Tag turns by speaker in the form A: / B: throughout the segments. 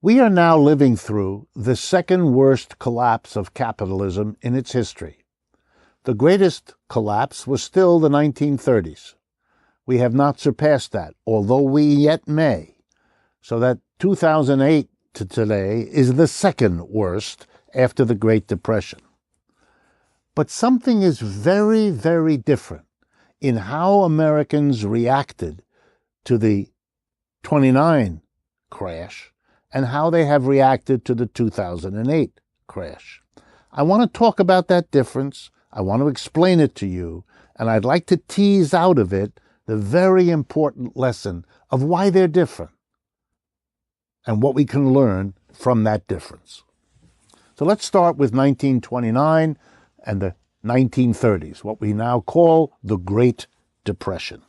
A: We are now living through the second worst collapse of capitalism in its history. The greatest collapse was still the 1930s. We have not surpassed that, although we yet may. So that 2008 to today is the second worst after the Great Depression. But something is very, very different in how Americans reacted to the 29 crash and how they have reacted to the 2008 crash. I want to talk about that difference. I want to explain it to you, and I'd like to tease out of it the very important lesson of why they're different and what we can learn from that difference. So let's start with 1929 and the 1930s, what we now call the Great Depression.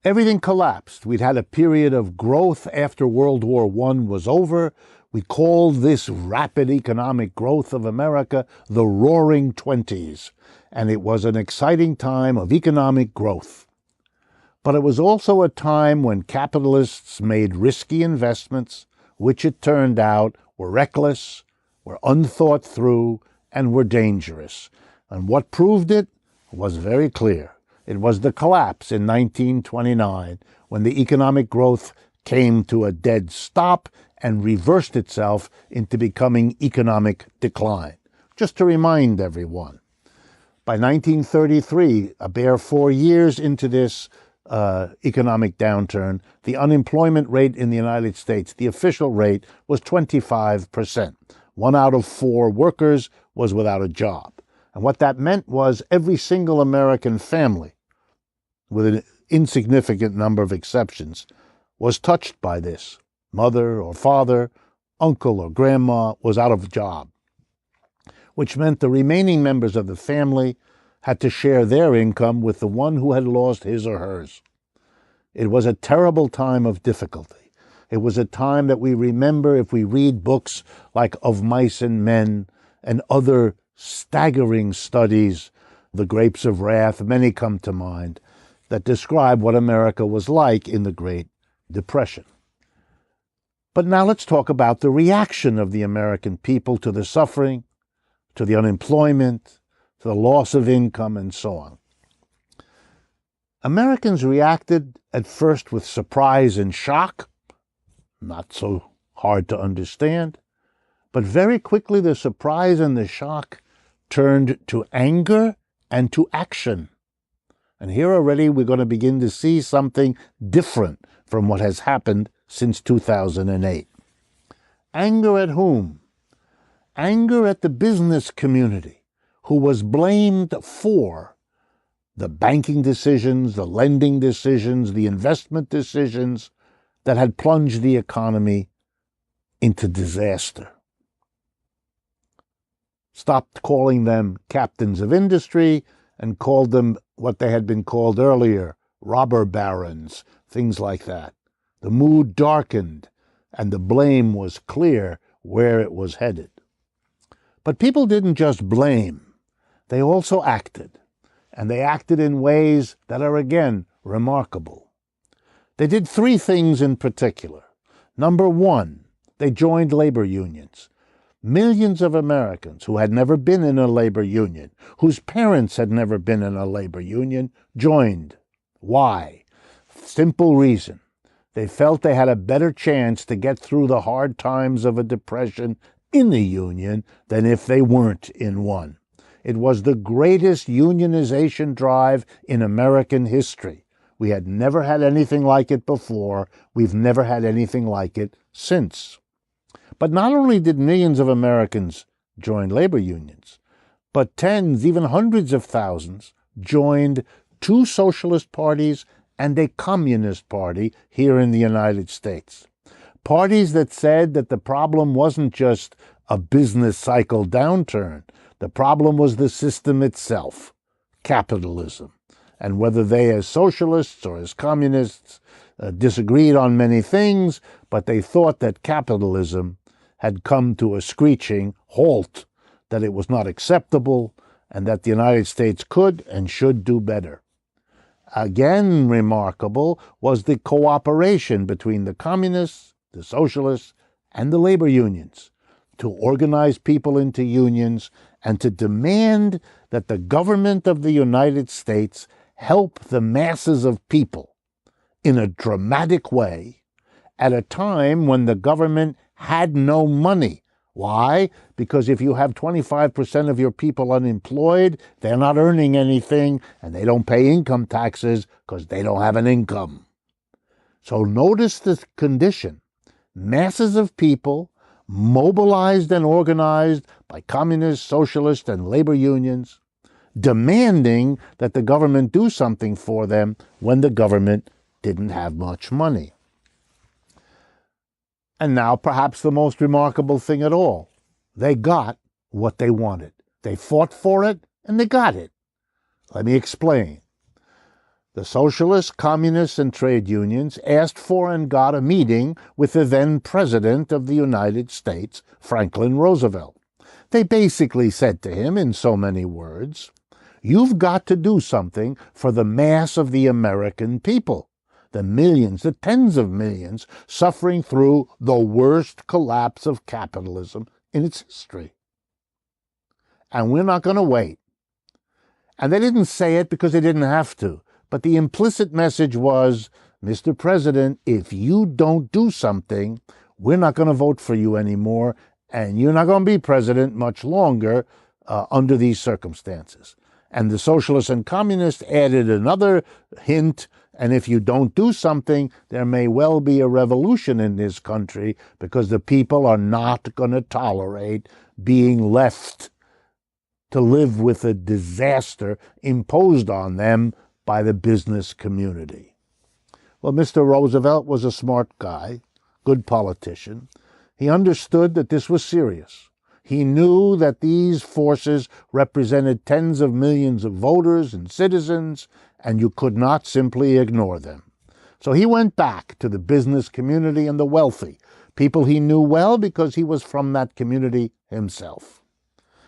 A: Everything collapsed. We'd had a period of growth after World War I was over. We called this rapid economic growth of America the Roaring Twenties, and it was an exciting time of economic growth. But it was also a time when capitalists made risky investments, which it turned out were reckless, were unthought through, and were dangerous. And what proved it was very clear. It was the collapse in 1929 when the economic growth came to a dead stop and reversed itself into becoming economic decline. Just to remind everyone, by 1933, a bare 4 years into this economic downturn, the unemployment rate in the United States, the official rate, was 25%. 1 out of 4 workers was without a job. And what that meant was every single American family, with an insignificant number of exceptions, was touched by this. Mother or father, uncle or grandma was out of a job, which meant the remaining members of the family had to share their income with the one who had lost his or hers. It was a terrible time of difficulty. It was a time that we remember if we read books like Of Mice and Men and other staggering studies, The Grapes of Wrath, many come to mind, that describe what America was like in the Great Depression. But now let's talk about the reaction of the American people to the suffering, to the unemployment, to the loss of income, and so on. Americans reacted at first with surprise and shock, not so hard to understand, but very quickly the surprise and the shock turned to anger and to action. And here already we're going to begin to see something different from what has happened since 2008. Anger at whom? Anger at the business community, who was blamed for the banking decisions, the lending decisions, the investment decisions that had plunged the economy into disaster. Stopped calling them captains of industry and called them what they had been called earlier, robber barons, things like that. The mood darkened, and the blame was clear where it was headed. But people didn't just blame, they also acted, and they acted in ways that are again remarkable. They did 3 things in particular. Number 1, they joined labor unions. Millions of Americans who had never been in a labor union, whose parents had never been in a labor union, joined. Why? Simple reason. They felt they had a better chance to get through the hard times of a depression in the union than if they weren't in one. It was the greatest unionization drive in American history. We had never had anything like it before. We've never had anything like it since. But not only did millions of Americans join labor unions, but tens, even hundreds of thousands, joined 2 socialist parties and a communist party here in the United States. Parties that said that the problem wasn't just a business cycle downturn. The problem was the system itself, capitalism. And whether they as socialists or as communists disagreed on many things, but they thought that capitalism had come to a screeching halt, that it was not acceptable, and that the United States could and should do better. Again remarkable was the cooperation between the communists, the socialists, and the labor unions, to organize people into unions and to demand that the government of the United States help the masses of people in a dramatic way at a time when the government had no money. Why? Because if you have 25% of your people unemployed, they're not earning anything, and they don't pay income taxes because they don't have an income. So notice the condition. Masses of people, mobilized and organized by communists, socialists, and labor unions, demanding that the government do something for them when the government didn't have much money. And now, perhaps the most remarkable thing at all, they got what they wanted. They fought for it, and they got it. Let me explain. The socialists, communists, and trade unions asked for and got a meeting with the then President of the United States, Franklin Roosevelt. They basically said to him, in so many words, "You've got to do something for the mass of the American people. The millions, the tens of millions, suffering through the worst collapse of capitalism in its history. And we're not going to wait." And they didn't say it because they didn't have to, but the implicit message was, "Mr. President, if you don't do something, we're not going to vote for you anymore, and you're not going to be president much longer under these circumstances." And the socialists and communists added another hint, and if you don't do something, there may well be a revolution in this country because the people are not going to tolerate being left to live with a disaster imposed on them by the business community. Well, Mr. Roosevelt was a smart guy, good politician. He understood that this was serious. He knew that these forces represented tens of millions of voters and citizens, and you could not simply ignore them. So he went back to the business community and the wealthy, people he knew well because he was from that community himself.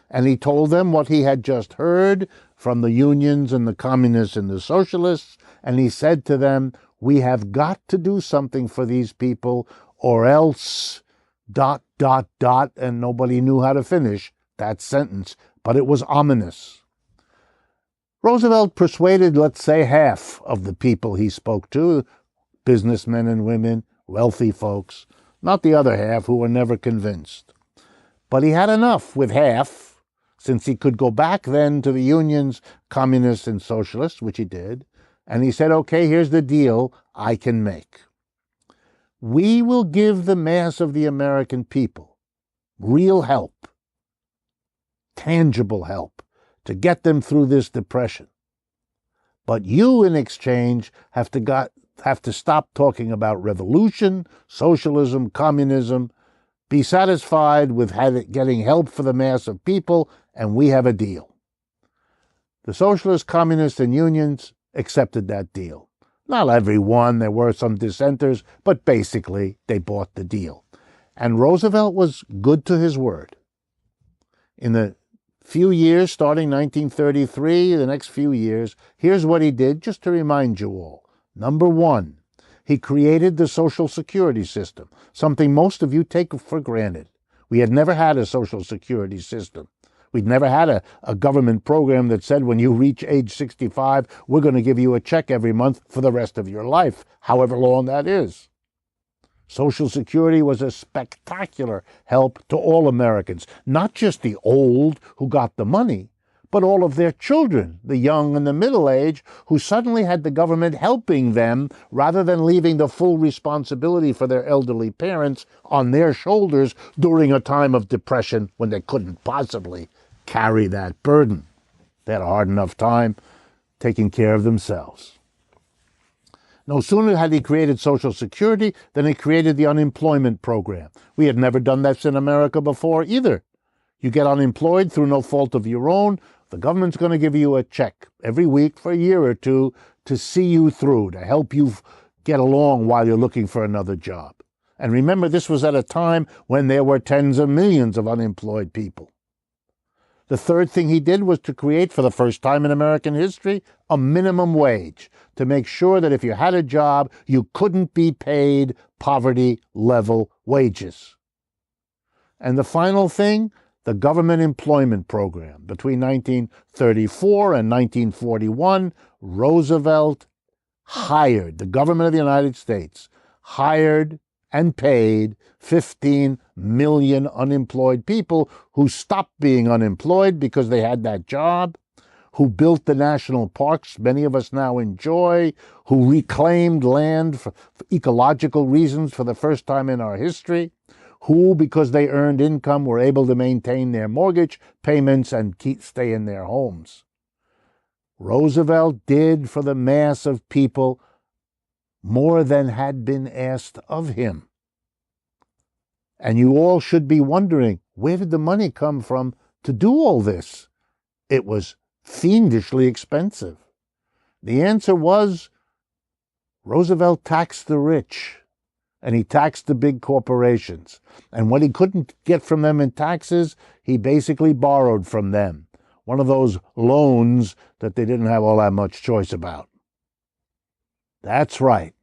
A: And he told them what he had just heard from the unions and the communists and the socialists, and he said to them, "We have got to do something for these people, or else... ... and nobody knew how to finish that sentence, but it was ominous. Roosevelt persuaded, let's say, half of the people he spoke to, businessmen and women, wealthy folks, not the other half who were never convinced. But he had enough with half, since he could go back then to the unions, communists, and socialists, which he did, and he said, "Okay, here's the deal I can make. We will give the mass of the American people real help, tangible help, to get them through this depression. But you, in exchange, have to stop talking about revolution, socialism, communism. Be satisfied with getting help for the mass of people, and we have a deal." The socialists, communists, and unions accepted that deal. Not everyone, there were some dissenters, but basically they bought the deal. And Roosevelt was good to his word. In the few years, starting 1933, the next few years, here's what he did, just to remind you all. Number one, he created the Social Security system, something most of you take for granted. We had never had a Social Security system. We'd never had a government program that said when you reach age 65, we're going to give you a check every month for the rest of your life, however long that is. Social Security was a spectacular help to all Americans, not just the old who got the money, but all of their children, the young and the middle-aged, who suddenly had the government helping them rather than leaving the full responsibility for their elderly parents on their shoulders during a time of depression when they couldn't possibly carry that burden. They had a hard enough time taking care of themselves. No sooner had he created Social Security than he created the unemployment program. We had never done that in America before either. You get unemployed through no fault of your own, the government's going to give you a check every week for a year or two to see you through, to help you get along while you're looking for another job. And remember, this was at a time when there were tens of millions of unemployed people. The third thing he did was to create, for the first time in American history, a minimum wage to make sure that if you had a job, you couldn't be paid poverty-level wages. And the final thing, the government employment program. Between 1934 and 1941, Roosevelt hired, the government of the United States hired and paid 15 million unemployed people who stopped being unemployed because they had that job, who built the national parks many of us now enjoy, who reclaimed land for ecological reasons for the first time in our history, who, because they earned income, were able to maintain their mortgage payments and stay in their homes. Roosevelt did for the mass of people more than had been asked of him. And you all should be wondering, where did the money come from to do all this? It was fiendishly expensive. The answer was Roosevelt taxed the rich, and he taxed the big corporations. And what he couldn't get from them in taxes, he basically borrowed from them. One of those loans that they didn't have all that much choice about. That's right.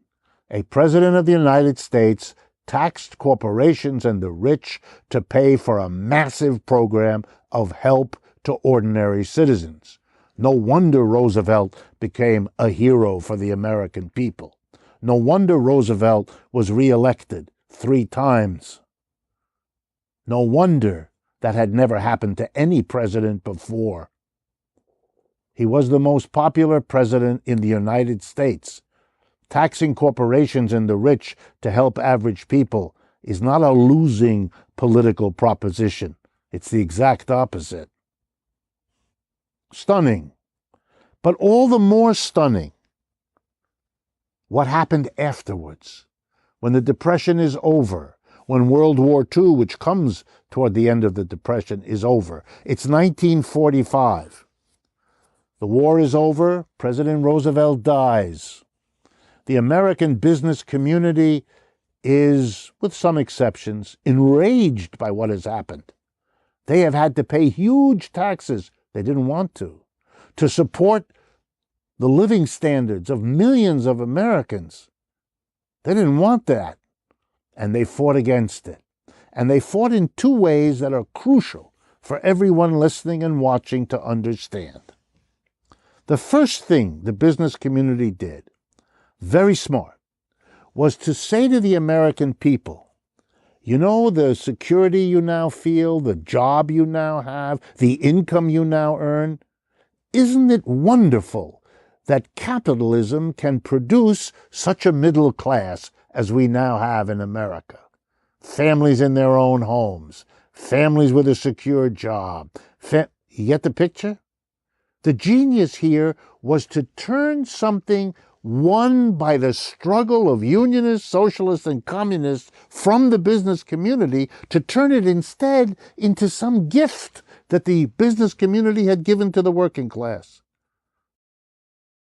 A: A president of the United States taxed corporations and the rich to pay for a massive program of help to ordinary citizens. No wonder Roosevelt became a hero for the American people. No wonder Roosevelt was reelected 3 times. No wonder that had never happened to any president before. He was the most popular president in the United States. Taxing corporations and the rich to help average people is not a losing political proposition. It's the exact opposite. Stunning. But all the more stunning, what happened afterwards, when the Depression is over, when World War II, which comes toward the end of the Depression, is over. It's 1945. The war is over. President Roosevelt dies. The American business community is, with some exceptions, enraged by what has happened. They have had to pay huge taxes, they didn't want to support the living standards of millions of Americans. They didn't want that, and they fought against it. And they fought in 2 ways that are crucial for everyone listening and watching to understand. The first thing the business community did, very smart, was to say to the American people, you know, the security you now feel, the job you now have, the income you now earn, isn't it wonderful that capitalism can produce such a middle class as we now have in America? Families in their own homes, families with a secure job. You get the picture? The genius here was to turn something won by the struggle of unionists, socialists, and communists from the business community, to turn it instead into some gift that the business community had given to the working class.